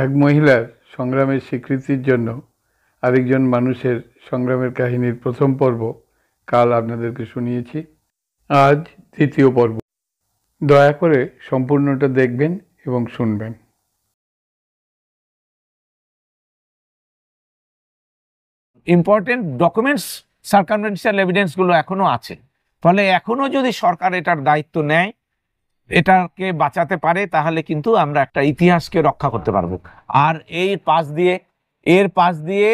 এক মহিলার সংগ্রামের স্বীকৃতির জন্য আরেকজন মানুষের সংগ্রামের কাহিনীর প্রথম পর্ব কাল আপনাদেরকে শুনিয়েছি। আজ দ্বিতীয় পর্ব। দয়া করে সম্পূর্ণটা দেখবেন এবং শুনবেন। ইম্পর্টেন্ট ডকুমেন্টস, সার্কামস্টেন্সিয়াল এভিডেন্সগুলো এখনো আছে। ফলে এখনো যদি সরকার এটার দায়িত্ব নেয়, এটাকে বাঁচাতে পারে, তাহলে কিন্তু আমরা একটা ইতিহাসকে রক্ষা করতে পারবো। আর এর পাশ দিয়ে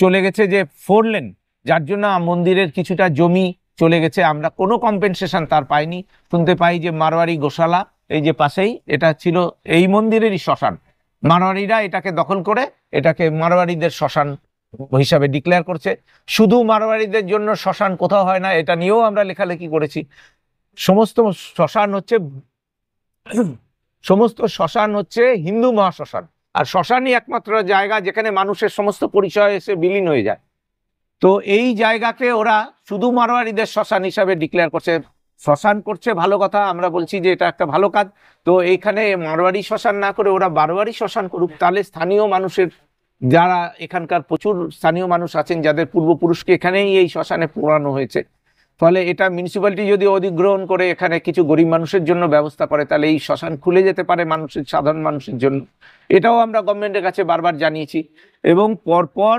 চলে গেছে যে 4 লেন, যার জন্য মন্দিরের কিছুটা জমি চলে গেছে। আমরা কোনো কম্পেনসেশন তার পাইনি। শুনতে পাই যে মারোয়ারি গোশালা এই যে পাশেই, এটা ছিল এই মন্দিরেরই শ্মশান। মারোয়ারিরা এটাকে দখল করে এটাকে মারোয়ারিদের শ্মশান হিসাবে ডিক্লেয়ার করছে। শুধু মারোয়ারিদের জন্য শ্মশান কোথাও হয় না, এটা নিয়েও আমরা লেখালেখি করেছি। সমস্ত শ্মশান হচ্ছে হিন্দু মহাশ্মশান, আর শ্মশানই একমাত্র জায়গা যেখানে মানুষের সমস্ত পরিচয় এসে বিলীন হয়ে যায়। তো এই জায়গাকে ওরা শুধু মারোয়ারিদের শ্মশান হিসাবে ডিক্লেয়ার করছে। শ্মশান করছে, ভালো কথা, আমরা বলছি যে এটা একটা ভালো কাজ। তো এইখানে মারোয়ারি শ্মশান না করে ওরা বারোয়ারি শ্মশান করুক, তাহলে স্থানীয় মানুষের, যারা এখানকার প্রচুর স্থানীয় মানুষ আছেন যাদের পূর্বপুরুষকে এখানেই এই শ্মশানে পোড়ানো হয়েছে, ফলে এটা মিউনিসিপ্যালিটি যদি অধিগ্রহণ করে এখানে কিছু গরিব মানুষের জন্য ব্যবস্থা করে, তাহলে এই শ্মশান খুলে যেতে পারে মানুষের, সাধারণ মানুষের জন্য। এটাও আমরা গভর্নমেন্টের কাছে বারবার জানিয়েছি। এবং পরপর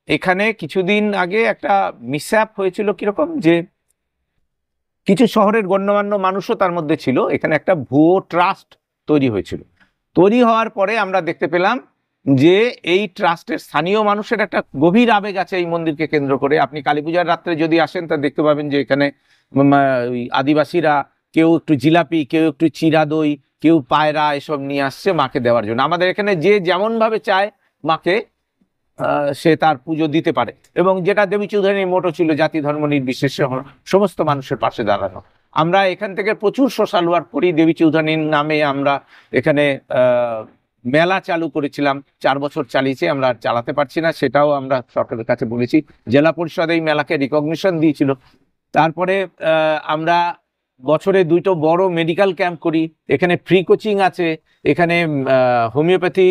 এখানে কিছুদিন আগে একটা মিসহ্যাপ হয়েছিল, কিরকম যে কিছু শহরের গণ্যমান্য মানুষও তার মধ্যে ছিল। এখানে একটা ভুয়ো ট্রাস্ট তৈরি হয়েছিল। তৈরি হওয়ার পরে আমরা দেখতে পেলাম যে এই ট্রাস্টের স্থানীয় মানুষের একটা গভীর আবেগ আছে এই মন্দিরকে কেন্দ্র করে। আপনি কালী পূজার রাত্রে যদি আসেন তা দেখতে পাবেন যে এখানে আদিবাসীরা কেউ একটু জিলাপি, কেউ একটু চিরা দই, কেউ পায়রা এসব নিয়ে আসছে মাকে দেওয়ার জন্য। আমাদের এখানে যে যেমন ভাবে চায় মাকে সে তার পুজো দিতে পারে। এবং যেটা দেবী চৌধুরীর মোটো ছিল, জাতি ধর্ম নির্বিশেষে সমস্ত মানুষের পাশে দাঁড়ানো। আমরা এখান থেকে প্রচুর সোশ্যাল ওয়ার্ক করি। দেবী চৌধুরীর নামে আমরা এখানে মেলা চালু করেছিলাম, 4 বছর চালিয়েছি, আমরা চালাতে পারছি না, সেটাও আমরা সরকারের কাছে বলেছি। জেলা পরিষদ এই মেলাকে রিকগনিশন দিয়েছিল। তারপরে আমরা বছরে 2টো বড় মেডিকেল ক্যাম্প করি। এখানে ফ্রি কোচিং আছে, এখানে হোমিওপ্যাথি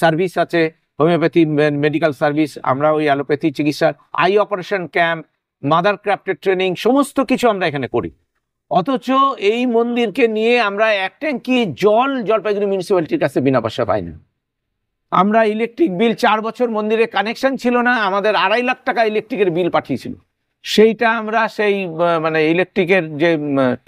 সার্ভিস আছে, হোমিওপ্যাথি মেডিকেল সার্ভিস। আমরা ওই অ্যালোপ্যাথি চিকিৎসা, আই অপারেশন ক্যাম্প, মাদার ক্রাফটের ট্রেনিং, সমস্ত কিছু আমরা এখানে করি। অথচ এই মন্দিরকে নিয়ে আমরা 1 ট্যাঙ্কি জল জলপাইগুড়ি মিউনিসিপ্যালিটির কাছে বিনা পয়সা পাই না। আমরা ইলেকট্রিক বিল 4 বছর মন্দিরে কানেকশন ছিল না, আমাদের 2.5 লাখ টাকা ইলেকট্রিকের বিল পাঠিয়েছিল। সেইটা আমরা সেই মানে ইলেকট্রিকের যে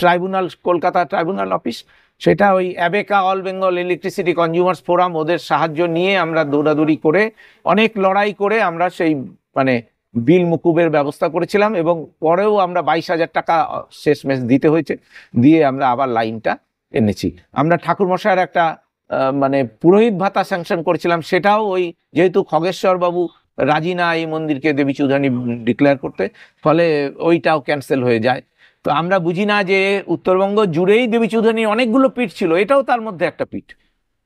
ট্রাইব্যুনাল, কলকাতা ট্রাইব্যুনাল অফিস, সেটা ওই ABECA, all Bengal electricity consumers forum, ওদের সাহায্য নিয়ে আমরা দৌড়াদৌড়ি করে অনেক লড়াই করে আমরা সেই মানে বিল মুকুবের ব্যবস্থা করেছিলাম। এবং পরেও আমরা 22,000 টাকা শেষমেশ দিতে হয়েছে, দিয়ে আমরা আবার লাইনটা এনেছি। আমরা ঠাকুরমশাইয়ের একটা মানে পুরোহিত ভাতা স্যাংশন করেছিলাম, সেটাও ওই যেহেতু খগেশ্বর বাবু রাজি না এই মন্দিরকে দেবী চৌধুরানী ডিক্লেয়ার করতে, ফলে ওইটাও ক্যান্সেল হয়ে যায়। তো আমরা বুঝি না যে উত্তরবঙ্গ জুড়েই দেবী চৌধুরানীর অনেকগুলো পীঠ ছিল, এটাও তার মধ্যে একটা পীঠ।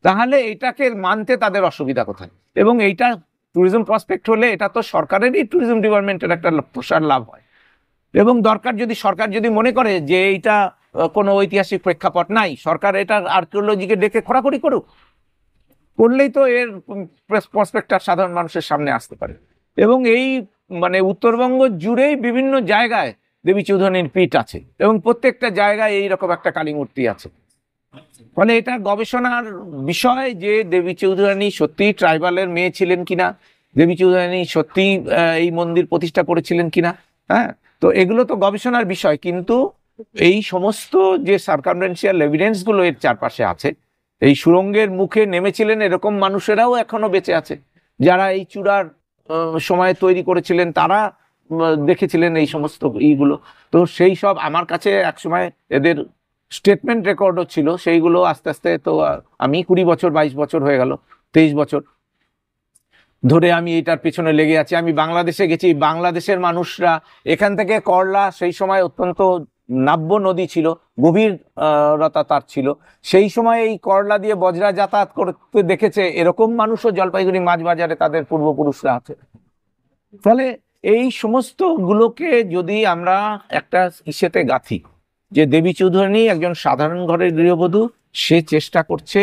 তাহলে এটাকে মানতে তাদের অসুবিধা কোথায়? এবং এইটা ট্যুরিজম প্রসপেক্ট হলে এটা তো সরকারেরই, ট্যুরিজম ডিপার্টমেন্টের একটা প্রসার লাভ হয়। এবং দরকার যদি সরকার যদি মনে করে যে এইটা কোনো ঐতিহাসিক প্রেক্ষাপট নাই, সরকার এটা আর্কিওলজিকে ডেকে খোঁড়াখড়ি করুক, করলেই তো এর প্রসপেক্টটা সাধারণ মানুষের সামনে আসতে পারে। এবং এই মানে উত্তরবঙ্গ জুড়েই বিভিন্ন জায়গায় দেবী চৌধুরানীর পীঠ আছে, এবং প্রত্যেকটা জায়গায় এইরকম একটা কালী মূর্তি আছে। ফলে এটা গবেষণার বিষয় যে দেবী চৌধুরানী সত্যি ট্রাইবালের মেয়ে ছিলেন কিনা, দেবী চৌধুরানী সত্যি এই মন্দির প্রতিষ্ঠা করেছিলেন কিনা। হ্যাঁ, তো এগুলো তো গবেষণার বিষয়। কিন্তু এই সমস্ত যে সার্কামস্টেন্সিয়াল এভিডেন্সগুলো এর চারপাশে আছে, এই সুড়ঙ্গের মুখে নেমেছিলেন এরকম মানুষেরাও এখনো বেঁচে আছে, যারা এই চূড়ার সময় তৈরি করেছিলেন, তারা দেখেছিলেন এই সমস্ত ইগুলো। তো সেই সব আমার কাছে একসময় এদের স্টেটমেন্ট রেকর্ডও ছিল, সেইগুলো আস্তে আস্তে, তো আমি 20 বছর 22 বছর হয়ে গেল, 23 বছর ধরে আমি এটার পেছনে লেগে আছি। আমি বাংলাদেশে গেছি, বাংলাদেশের মানুষরা এখান থেকে করলা, সেই সময় অত্যন্ত নাব্য নদী ছিল, গভীরতা তার ছিল, সেই সময় এই করলা দিয়ে বজরা যাতায়াত করতে দেখেছে এরকম মানুষও জলপাইগুড়ি মাছ বাজারে তাদের পূর্বপুরুষরা আছে। ফলে এই সমস্ত গুলোকে যদি আমরা একটা ইসেতে গাঁথি যে দেবী চৌধুরানী একজন সাধারণ ঘরের গৃহবধূ, সে চেষ্টা করছে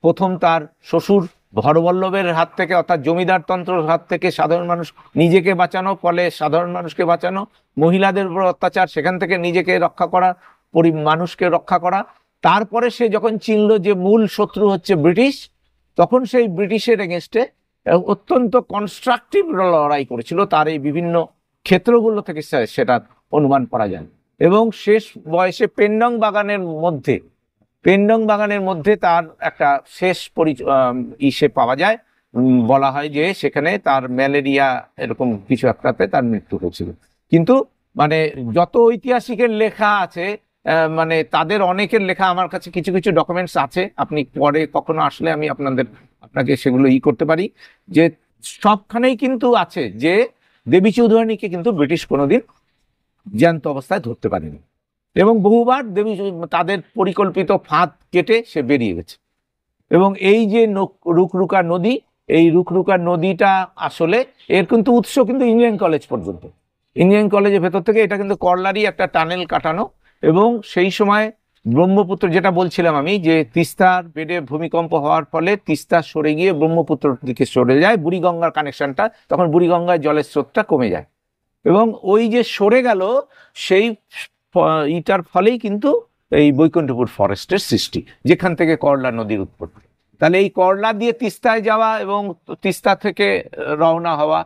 প্রথম তার শ্বশুর হরবল্লভের হাত থেকে, অর্থাৎ জমিদার তন্ত্রের হাত থেকে সাধারণ মানুষ নিজেকে বাঁচানো, ফলে সাধারণ মানুষকে বাঁচানো, মহিলাদের উপর অত্যাচার সেখান থেকে নিজেকে রক্ষা করা, মানুষকে রক্ষা করা। তারপরে সে যখন চিনল যে মূল শত্রু হচ্ছে ব্রিটিশ, তখন সেই ব্রিটিশের এগেনস্টে অত্যন্ত কনস্ট্রাকটিভ লড়াই করেছিল। তার এই বিভিন্ন ক্ষেত্রগুলো থেকে সেটা অনুমান করা যায়। এবং শেষ বয়সে পেন্ডং বাগানের মধ্যে তার একটা শেষ ইসে পাওয়া যায়, বলা হয় যে সেখানে তার ম্যালেরিয়া এরকম কিছু একটাতে তার মৃত্যু হয়েছিল। কিন্তু মানে যত ঐতিহাসিকের লেখা আছে, মানে তাদের অনেকের লেখা আমার কাছে কিছু কিছু ডকুমেন্টস আছে, আপনি পরে কখনো আসলে আমি আপনাকে সেগুলো করতে পারি, যে সবখানেই কিন্তু আছে যে দেবী চৌধুরানীকে কিন্তু ব্রিটিশ কোনোদিন জ্যান্ত অবস্থায় ধরতে পারেনি, এবং বহুবার তাদের পরিকল্পিত ফাঁদ কেটে সে বেরিয়ে গেছে। এবং এই যে রুকরুকা নদী, এই রুকরুকা নদীটা আসলে এর কিন্তু উৎস কিন্তু ইঞ্জিনিয়ারিং কলেজ পর্যন্ত, ইঞ্জিনিয়ারিং কলেজের ভেতর থেকে এটা কিন্তু করলারই একটা টানেল কাটানো। এবং সেই সময় ব্রহ্মপুত্র, যেটা বলছিলাম আমি, যে তিস্তার বেডে ভূমিকম্প হওয়ার ফলে তিস্তা সরে গিয়ে ব্রহ্মপুত্রের দিকে সরে যায়, বুড়িগঙ্গার কানেকশনটা, তখন বুড়িগঙ্গায় জলের স্রোতটা কমে যায়। এবং ওই যে সরে গেল, সেই ইটার ফলেই কিন্তু এই বৈকুণ্ঠপুর ফরেস্টের সৃষ্টি, যেখান থেকে করলা নদীর উৎপত্তি। তাহলে এই করলা দিয়ে তিস্তায় যাওয়া এবং তিস্তা থেকে রওনা হওয়া,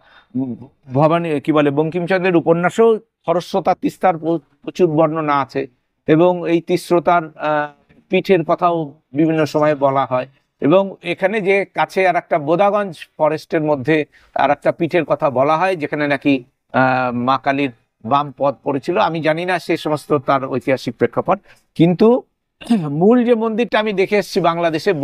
বঙ্কিমচন্দ্রের উপন্যাসেও খরস্রোতা তিস্তার প্রচুর বর্ণনা আছে, এবং এই তিস্রোতার পিঠের কথাও বিভিন্ন সময়ে বলা হয়। এবং এখানে যে কাছে আর একটা বোদাগঞ্জ ফরেস্টের মধ্যে আর একটা পিঠের কথা বলা হয়, যেখানে নাকি মা কালীর বাম পদ পড়েছিল। আমি জানি না সে সমস্ত তার ঐতিহাসিক প্রেক্ষাপট, কিন্তু মূল যে মন্দিরটা আমি দেখে এসেছি বাংলাদেশের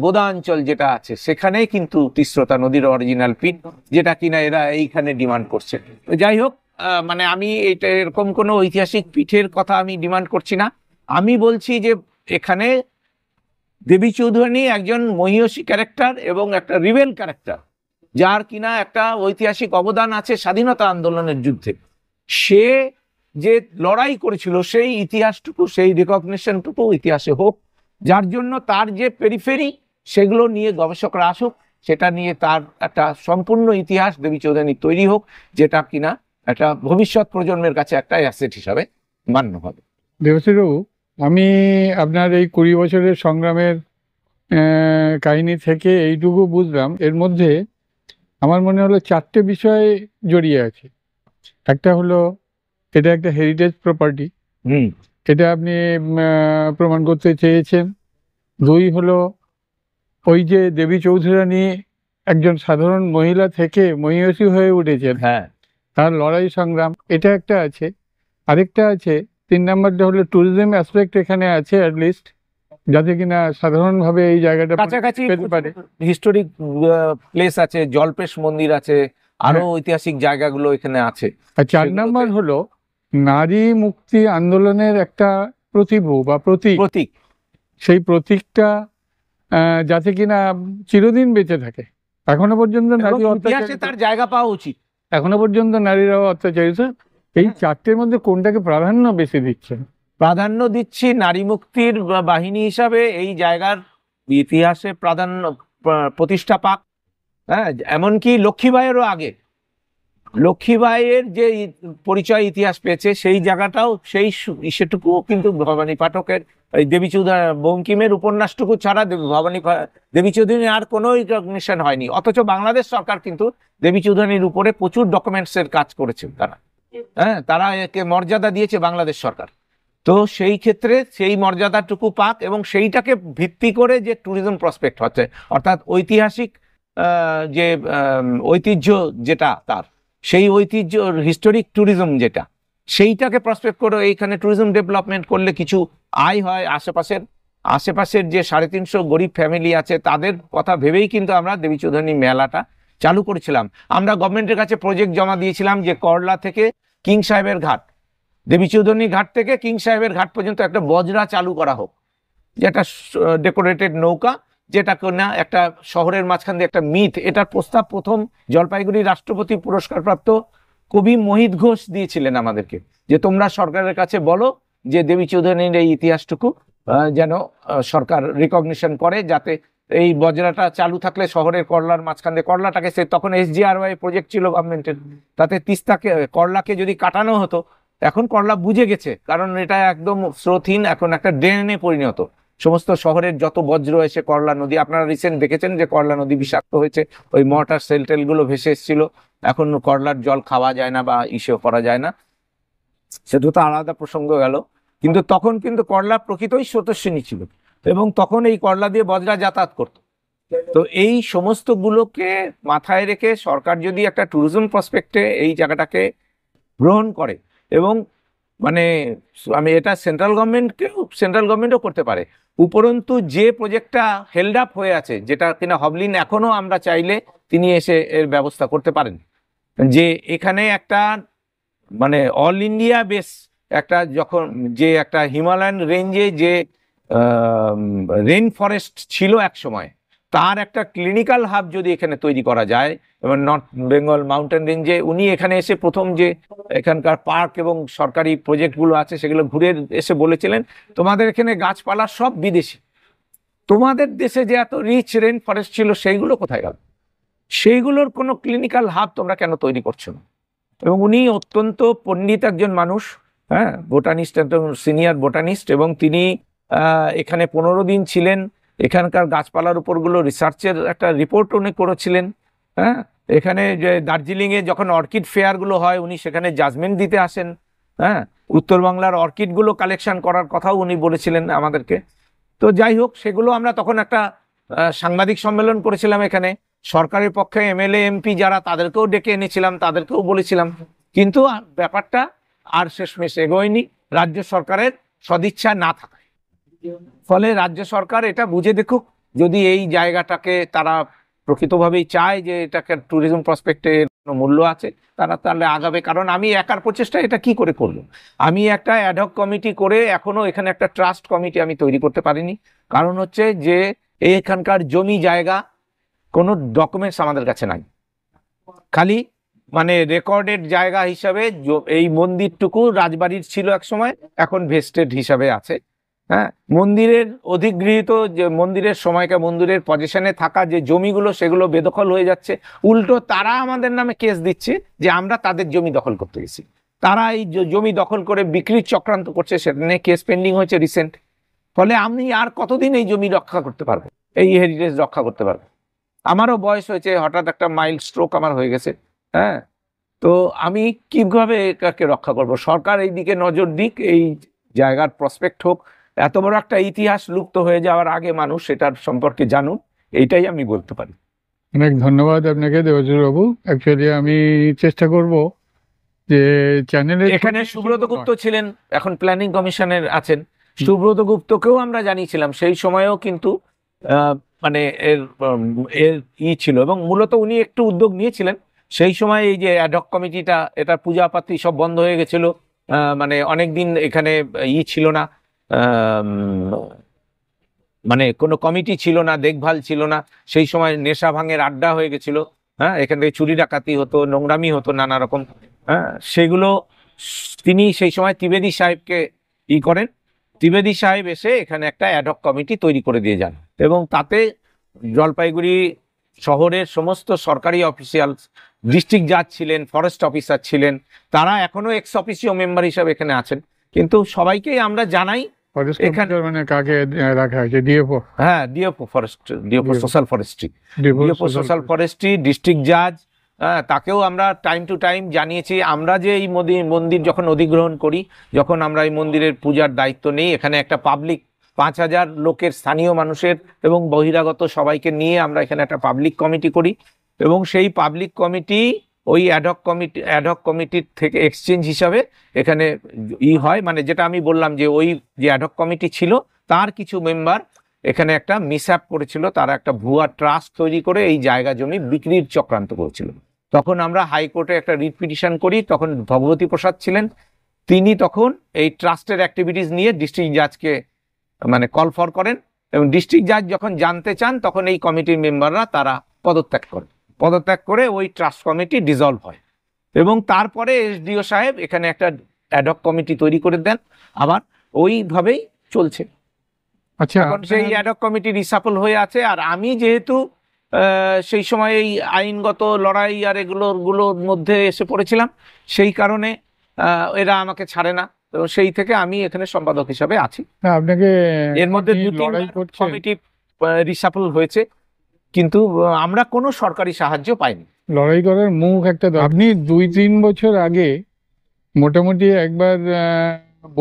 বোদা অঞ্চল যেটা আছে, সেখানেই কিন্তু তিস্রোতা নদীর অরিজিনাল পিঠ, যেটা কিনা এরা এইখানে ডিমান্ড করছে। তো যাই হোক, মানে আমি এটা এরকম কোনো ঐতিহাসিক পিঠের কথা আমি ডিমান্ড করছি না। আমি বলছি যে এখানে দেবী চৌধুরানী একজন মহিয়সী ক্যারেক্টার এবং একটা রিবেল ক্যারেক্টার, যার কিনা একটা ঐতিহাসিক অবদান আছে স্বাধীনতা আন্দোলনের যুদ্ধে। সে যে লড়াই করেছিল সেই ইতিহাসটুকু, সেই রিকগনিশনটুকু ইতিহাসে হোক, যার জন্য তার যে পেরিফেরি সেগুলো নিয়ে গবেষকরা আসুক, সেটা নিয়ে তার একটা সম্পূর্ণ ইতিহাস দেবী চৌধুরানী তৈরি হোক, যেটা কিনা একটা ভবিষ্যৎ প্রজন্মের কাছে একটা অ্যাসেট হিসাবে মান্য হবে। দেবশ্রীবাবু, আমি আপনার এই 20 বছরের সংগ্রামের কাহিনী থেকে এইটুকু বুঝলাম, এর মধ্যে আমার মনে হলো 4টে বিষয় জড়িয়ে আছে। একটা হলো এটা একটা হেরিটেজ প্রপার্টি, এটা আপনি প্রমাণ করতে চেয়েছেন। 2 হলো ওই যে দেবী চৌধুরানী একজন সাধারণ মহিলা থেকে মহিয়সী হয়ে উঠেছেন, হ্যাঁ, তার লড়াই সংগ্রাম, এটা একটা আছে। আরেকটা আছে 3 নম্বরটা হলো ট্যুরিজম অ্যাসপেক্ট এখানে আছে অ্যাটলিস্ট, যাতে কিনা সাধারণভাবে এই জায়গাটা কাছাকাছি পেতে পারে। হিস্টোরিক প্লেস আছে, জলপেশ মন্দির আছে, আরো ঐতিহাসিক জায়গাগুলো এখানে আছে। আর 4 নম্বর হলো নারী মুক্তি আন্দোলনের একটা প্রতিভূ বা প্রতীক, সেই প্রতীকটা যাতে কিনা চিরদিন বেঁচে থাকে। এখনো পর্যন্ত নারী ইতিহাসে তার জায়গা পাওয়া উচিত, এখনো পর্যন্ত নারীরাও অত্যাচারিত। এই 4টের মধ্যে কোনটাকে প্রাধান্য বেশি দিচ্ছেন? প্রাধান্য দিচ্ছি নারী মুক্তির বাহিনী হিসাবে এই জায়গার ইতিহাসে প্রাধান্য প্রতিষ্ঠা পাক। হ্যাঁ, এমনকি লক্ষ্মীবাইয়েরও আগে লক্ষ্মীবাইয়ের যে পরিচয় ইতিহাস পেয়েছে, সেই জায়গাটাও সেটুকুও কিন্তু ভবানী পাঠকের এই দেবী চৌধুরী বঙ্কিমের উপন্যাসটুকু ছাড়া দেবী চৌধুরী আর কোনো রিকগনিশন হয়নি। অথচ বাংলাদেশ সরকার কিন্তু দেবী চৌধুরীর উপরে প্রচুর ডকুমেন্টসের কাজ করেছে, তারা একে মর্যাদা দিয়েছে বাংলাদেশ সরকার। তো সেই ক্ষেত্রে সেই মর্যাদাটুকু পাক, এবং সেইটাকে ভিত্তি করে যে ট্যুরিজম প্রসপেক্ট হচ্ছে, অর্থাৎ ঐতিহাসিক যে ঐতিহ্য যেটা তার, সেই ঐতিহ্য হিস্টোরিক ট্যুরিজম যেটা, সেইটাকে প্রসপেক্ট করে এইখানে ট্যুরিজম ডেভেলপমেন্ট করলে কিছু আয় হয়। আশেপাশের যে 350 গরিব ফ্যামিলি আছে তাদের কথা ভেবেই কিন্তু আমরা দেবী চৌধুরানী মেলাটা চালু করেছিলাম। আমরা গভর্নমেন্টের কাছে প্রজেক্ট জমা দিয়েছিলাম যে করলা থেকে কিং সাহেবের ঘাট, দেবী চৌধুরানী ঘাট থেকে কিং সাহেবের ঘাট পর্যন্ত একটা বজরা চালু করা হোক, যেটা ডেকোরেটেড নৌকা, যেটা কিনা একটা শহরের মাঝখান দিয়ে একটা মিথ। এটার প্রস্তাব প্রথম জলপাইগুড়ি রাষ্ট্রপতি পুরস্কারপ্রাপ্ত কবি মোহিত ঘোষ দিয়েছিলেন আমাদেরকে, যে তোমরা সরকারের কাছে বলো যে দেবী চৌধুরীর এই ইতিহাসটুকু যেন সরকার রিকগনিশন করে, যাতে এই বজরাটা চালু থাকলে শহরের করলার মাঝখান দিয়ে করলাটাকে, সে তখন SGRY প্রজেক্ট ছিল গভর্নমেন্টের, তাতে তিস্তাকে করলাকে যদি কাটানো হতো, এখন করলা বুঝে গেছে, কারণ এটা একদম স্রোতহীন, এখন একটা ড্রেনে পরিণত। সমস্ত শহরের যত বজ্র এসে করলা নদী, আপনারা রিসেন্ট দেখেছেন যে করলা নদী বিষাক্ত হয়েছে, ওই মর্টার সেল টেলগুলো ভেসে এসেছিল, এখন করলার জল খাওয়া যায় না বা ইসেও করা যায় না, সেটা তো আলাদা প্রসঙ্গ গেল। কিন্তু তখন কিন্তু করলা প্রকৃতই স্রোতস্বিনী ছিল, এবং তখন এই করলা দিয়ে বজরা যাতায়াত করত। তো এই সমস্ত গুলোকে মাথায় রেখে সরকার যদি একটা ট্যুরিজম প্রসপেক্টে এই জায়গাটাকে গ্রহণ করে, এবং মানে আমি এটা সেন্ট্রাল গভর্নমেন্টও করতে পারে, উপরন্তু যে প্রজেক্টটা হেল্ড আপ হয়ে আছে, যেটা কিনা হবলিন এখনো আমরা চাইলে তিনি এসে এর ব্যবস্থা করতে পারেন, যে এখানে একটা মানে অল ইন্ডিয়া বেস একটা, যখন যে একটা হিমালয়ান রেঞ্জে যে রেইন ফরেস্ট ছিল এক সময়, তার একটা ক্লিনিক্যাল হাব যদি এখানে তৈরি করা যায়, এবং নর্থ বেঙ্গল মাউন্টেন রেঞ্জে উনি এখানে এসে প্রথম যে এখানকার পার্ক এবং সরকারি প্রজেক্টগুলো আছে সেগুলো ঘুরে এসে বলেছিলেন, তোমাদের এখানে গাছপালা সব বিদেশি, তোমাদের দেশে যে এত রিচ রেইন ফরেস্ট ছিল সেইগুলো কোথায় গেল, সেইগুলোর কোনো ক্লিনিক্যাল হাব তোমরা কেন তৈরি করছো না? এবং উনি অত্যন্ত পণ্ডিত একজন মানুষ, হ্যাঁ, বোটানিস্ট, একদম সিনিয়র বোটানিস্ট, এবং তিনি এখানে 15 দিন ছিলেন, এখানকার গাছপালার উপরগুলো রিসার্চের একটা রিপোর্ট উনি করেছিলেন। হ্যাঁ, এখানে যে দার্জিলিংয়ে যখন অর্কিড ফেয়ারগুলো হয়, উনি সেখানে জাজমেন্ট দিতে আসেন। হ্যাঁ, উত্তরবাংলার অর্কিডগুলো কালেকশন করার কথাও উনি বলেছিলেন আমাদেরকে। তো যাই হোক, সেগুলো আমরা তখন একটা সাংবাদিক সম্মেলন করেছিলাম এখানে, সরকারের পক্ষে MLA MP যারা, তাদেরকেও ডেকে এনেছিলাম, তাদেরকেও বলেছিলাম, কিন্তু ব্যাপারটা আর শেষমেশ এগোয়নি রাজ্য সরকারের সদিচ্ছা না থাকায়। ফলে রাজ্য সরকার এটা বুঝে দেখুক, যদি এই জায়গাটাকে তারা প্রকৃতভাবেই চায় যে এটাকে ট্যুরিজম প্রসপেক্টে মূল্য আছে, তারা তাহলে আগাবে। কারণ আমি একার প্রচেষ্টা এটা কি করে করব? আমি একটা অ্যাডহক কমিটি করে এখনো এখানে একটা ট্রাস্ট কমিটি আমি তৈরি করতে পারিনি, কারণ হচ্ছে যে এখানকার জমি জায়গা কোনো ডকুমেন্টস আমাদের কাছে নাই, খালি মানে রেকর্ডেড জায়গা হিসাবে এই মন্দিরটুকু রাজবাড়ির ছিল এক সময়, এখন ভেস্টেড হিসাবে আছে। হ্যাঁ, মন্দিরের অধিগৃহীত যে মন্দিরের সময়কার মন্দিরের পজিশনে থাকা যে জমিগুলো, সেগুলো বেদখল হয়ে যাচ্ছে, উল্টো তারা আমাদের নামে কেস দিচ্ছে যে আমরা তাদের জমি দখল করতে গেছি, তারা এই জমি দখল করে বিক্রির চক্রান্ত করছে, সেটা নিয়ে কেস পেন্ডিং হয়েছে রিসেন্ট। ফলে আমি আর কতদিন এই জমি রক্ষা করতে পারবো, এই হেরিটেজ রক্ষা করতে পারবো? আমারও বয়স হয়েছে, হঠাৎ একটা মাইল্ড স্ট্রোক আমার হয়ে গেছে। হ্যাঁ, তো আমি কিভাবে এটাকে রক্ষা করব? সরকার এই দিকে নজর দিক, এই জায়গার প্রসপেক্ট হোক, এত বড় একটা ইতিহাস লুপ্ত হয়ে যাওয়ার আগে মানুষ সেটার সম্পর্কে জানুন, এইটাই আমি বলতে পারি। অনেক ধন্যবাদ আপনাকে দেবাশিস বাবু। অ্যাকচুয়ালি আমি চেষ্টা করব যে চ্যানেলে, এখানে সুব্রত গুপ্ত ছিলেন, এখন প্ল্যানিং কমিশনের আছেন, সুব্রত গুপ্তকেও আমরা জানিয়েছিলাম সেই সময়েও, কিন্তু মানে এর ছিল, এবং মূলত উনি একটু উদ্যোগ নিয়েছিলেন সেই সময়। এই যে অ্যাডহক কমিটিটা, এটা পূজাপাতি সব বন্ধ হয়ে গেছিল, মানে অনেকদিন এখানে ছিল না, মানে কোনো কমিটি ছিল না, দেখভাল ছিল না, সেই সময় নেশা ভাঙের আড্ডা হয়ে গেছিল। হ্যাঁ, এখান থেকে চুরি ডাকাতি হতো, নোংরামি হতো নানা রকম। হ্যাঁ, সেগুলো তিনি সেই সময় ত্রিবেদী সাহেবকে করেন, ত্রিবেদী সাহেব এসে এখানে একটা অ্যাডহক কমিটি তৈরি করে দিয়ে যান, এবং তাতে জলপাইগুড়ি শহরের সমস্ত সরকারি অফিসিয়াল, ডিস্ট্রিক্ট জাজ ছিলেন, ফরেস্ট অফিসার ছিলেন, তারা এখনো এক্স অফিসিও মেম্বার হিসাবে এখানে আছেন। কিন্তু সবাইকেই আমরা জানাই এখানে মানে কাকে রাখা হয়েছে? ডিএফও? হ্যাঁ, DFO forest, DFO social forestry, DFO social forestry, district জাজ, তাকেও আমরা টাইম টু টাইম জানিয়েছি। আমরা যে এই মন্দির যখন অধিগ্রহণ করি, যখন আমরা এই মন্দিরের পূজার দায়িত্ব নেই, এখানে একটা পাবলিক 5000 লোকের, স্থানীয় মানুষের এবং বহিরাগত সবাইকে নিয়ে আমরা এখানে একটা পাবলিক কমিটি করি, এবং সেই পাবলিক কমিটি ওই অ্যাডহক কমিটির থেকে এক্সচেঞ্জ হিসাবে এখানে হয়, মানে যেটা আমি বললাম যে ওই যে অ্যাডহক কমিটি ছিল তার কিছু মেম্বার এখানে একটা মিসঅ্যাপ করেছিল, তারা একটা ভুয়া ট্রাস্ট তৈরি করে এই জায়গা জমি বিক্রির চক্রান্ত করেছিল। তখন আমরা হাইকোর্টে একটা রিট পিটিশন করি, তখন ভগবতী প্রসাদ ছিলেন, তিনি তখন এই ট্রাস্টের অ্যাক্টিভিটিস নিয়ে ডিস্ট্রিক্ট জাজকে মানে কল ফর করেন, এবং ডিস্ট্রিক্ট জাজ যখন জানতে চান তখন এই কমিটির মেম্বাররা তারা পদত্যাগ করে ওই ট্রাস্ট কমিটি ডিসলভ হয়, এবং তারপরে SDO সাহেব এখানে একটা অ্যাডহক কমিটি তৈরি করে দেন, আবার ওইভাবেই চলছে। আচ্ছা, এখন সেই অ্যাডহক কমিটি রিসাফল হয়ে আছে। আর আমি যেহেতু সেই সময় এই আইনগত লড়াই আর এগুলোর মধ্যে এসে পড়েছিলাম, সেই কারণে এরা আমাকে ছাড়ে না। তো সেই থেকে আমি এখানে সম্পাদক হিসাবে আছি। আপনাকে এর মধ্যে লড়াই করছেন, কমিটি রিসাফল হয়েছে, কিন্তু আমরা কোনো সরকারি সাহায্য পাইনি। লড়াই করার মুখ একটা আপনি 2-3 বছর আগে মোটামুটি একবার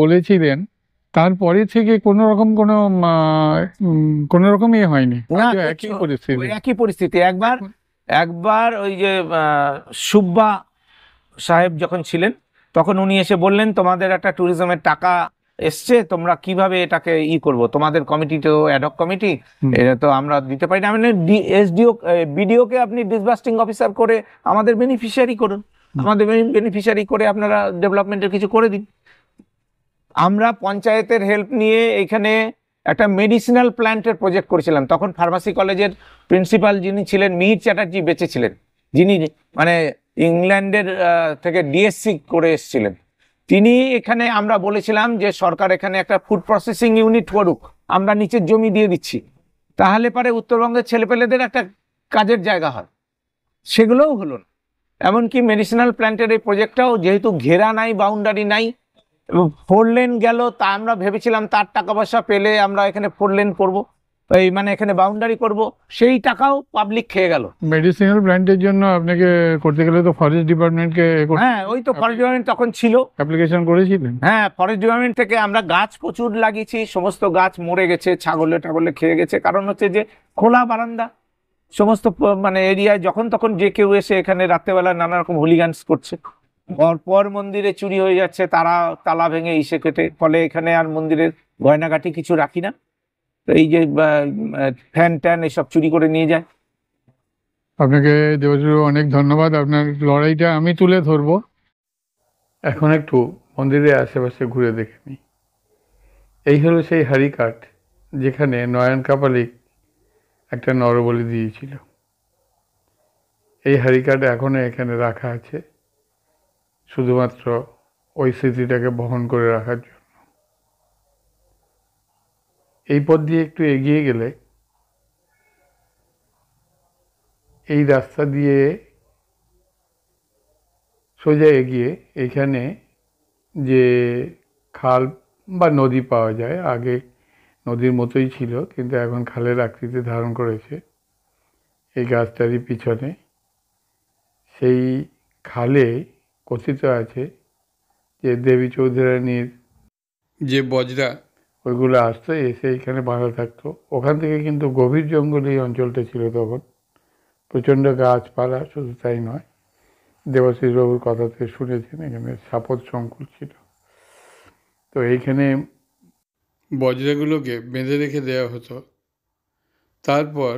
বলেছিলেন, তারপরে থেকে কোনো রকম কোনো রকম হয়নি, না, একই পরিস্থিতি। একবার ওই যে সুব্বা সাহেব যখন ছিলেন, তখন উনি এসে বললেন, তোমাদের একটা ট্যুরিজমের টাকা এসছে, তোমরা কিভাবে এটাকে করবো, তোমাদের কমিটি তো অ্যাডহক কমিটি, এটা তো আমরা দিতে পারি না। আমি বিডিও কে আপনি ডিসবার্সিং অফিসার করে আমাদের বেনিফিশিয়ারি করুন, আমাদের বেনিফিশিয়ারি করে আপনারা ডেভেলপমেন্টের কিছু করে দিন। আমরা পঞ্চায়েতের হেল্প নিয়ে এখানে একটা মেডিসিনাল প্ল্যান্টের প্রজেক্ট করেছিলাম। তখন ফার্মাসি কলেজের প্রিন্সিপাল যিনি ছিলেন, মিহির চ্যাটার্জি বেঁচে ছিলেন, যিনি মানে ইংল্যান্ডের থেকে ডিএসসি করে এসেছিলেন। তিনি এখানে, আমরা বলেছিলাম যে সরকার এখানে একটা ফুড প্রসেসিং ইউনিট করুক, আমরা নিচের জমি দিয়ে দিচ্ছি, তাহলে পরে উত্তরবঙ্গের ছেলেপেলেদের একটা কাজের জায়গা হয়। সেগুলোও হলো না। এমনকি মেডিসিনাল প্ল্যান্টের এই প্রজেক্টটাও যেহেতু ঘেরা নাই, বাউন্ডারি নাই, 4 লেন গেল, তা আমরা ভেবেছিলাম তার টাকা পয়সা পেলে আমরা এখানে 4 লেন করবো, এই মানে এখানে বাউন্ডারি করব, সেই টাকাও পাবলিক খেয়ে গেল। মেডিসিনাল প্ল্যান্টের জন্য আপনাকে করতে গেলে তো ফরেস্ট ডিপার্টমেন্টকে, হ্যাঁ, ওই তো ফরেস্ট ডিপার্টমেন্ট তখন ছিল, অ্যাপ্লিকেশন করেছিলেন। হ্যাঁ, ফরেস্ট ডিপার্টমেন্ট থেকে আমরা গাছ প্রচুর লাগিয়েছি, সমস্ত গাছ মরে গেছে, ছাগলে খেয়ে গেছে। কারণ হচ্ছে যে খোলা বারান্দা, সমস্ত মানে এরিয়ায় যখন তখন যে কেউ এসে এখানে রাত্রেবেলা নানা রকম হুলিগানস করছে, পর মন্দিরে চুরি হয়ে যাচ্ছে, তারা তালা ভেঙে ইসে কেটে, ফলে এখানে আর মন্দিরের গয়নাগাটি কিছু রাখি না। এই যে ফ্যান ট্যান এসব চুরি করে নিয়ে যায়। আপনাকে দেবশ্রী অনেক ধন্যবাদ, আপনার লড়াইটা আমি তুলে ধরবো। এখন একটু মন্দিরের আশেপাশে ঘুরে দেখে নিই। এই হলো সেই হাড়িকাঠ যেখানে নয়ন কাপালিক একটা নরবলি দিয়েছিল। এই হাড়িকাঠ এখনো এখানে রাখা আছে, শুধুমাত্র ওই স্মৃতিটাকে বহন করে রাখার জন্য। এই পথ দিয়ে একটু এগিয়ে গেলে, এই রাস্তা দিয়ে সোজা এগিয়ে এখানে যে খাল বা নদী পাওয়া যায়, আগে নদীর মতোই ছিল কিন্তু এখন খালের আকৃতি ধারণ করেছে এই গাছটারই পিছনে। সেই খালে কথিত আছে যে দেবী চৌধুরানীর যে বজরা, ওইগুলো আসতো, এসে এখানে বাঁধা থাকতো। ওখান থেকে কিন্তু গভীর জঙ্গল এই অঞ্চলটা ছিল তখন, প্রচণ্ড গাছপালা। শুধু তাই নয়, দেবাশিস বাবুর কথাতে শুনেছেন এখানে সাপদ সংকুল ছিল। তো এইখানে বজরাগুলোকে বেঁধে রেখে দেওয়া হতো, তারপর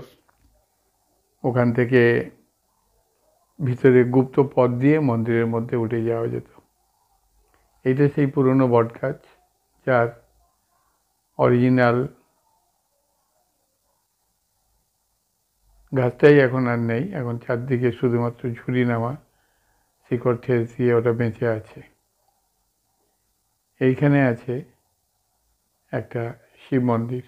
ওখান থেকে ভিতরে গুপ্ত পথ দিয়ে মন্দিরের মধ্যে উঠে যাওয়া যেত। এইটা সেই পুরনো বটগাছ, যার অরিজিনাল গাছটাই এখন আর নেই। এখন চারদিকে শুধুমাত্র ঝুড়ি নামা শিকড় ঠেস দিয়ে ওটা বেঁচে আছে। এইখানে আছে একটা শিব মন্দির।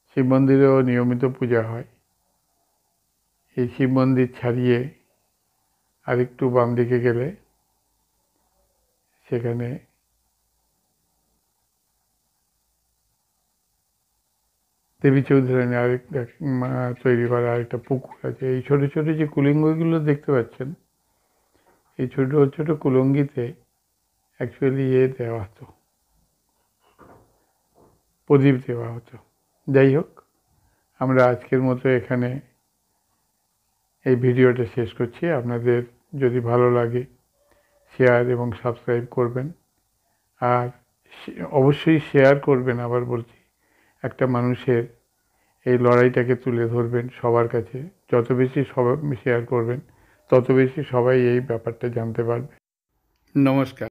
শিব মন্দিরেও নিয়মিত পূজা হয়। এই শিব মন্দির ছাড়িয়ে আরেকটু বাম দিকে গেলে সেখানে দেবী চৌধুরানী তৈরি করা আরেকটা পুকুর আছে। এই ছোট ছোট যে কুলঙ্গিগুলো দেখতে পাচ্ছেন, এই ছোট ছোট কুলঙ্গিতে অ্যাকচুয়ালি দেওয়া হতো, প্রদীপ দেওয়া হতো। যাই হোক, আমরা আজকের মতো এখানে এই ভিডিওটা শেষ করছি। আপনাদের যদি ভালো লাগে শেয়ার এবং সাবস্ক্রাইব করবেন, আর অবশ্যই শেয়ার করবেন। আবার বলছি, একটা মানুষের এই লড়াইটাকে তুলে ধরবেন সবার কাছে। যত বেশি সবাই শেয়ার করবেন, তত বেশি সবাই এই ব্যাপারটা জানতে পারবে। নমস্কার।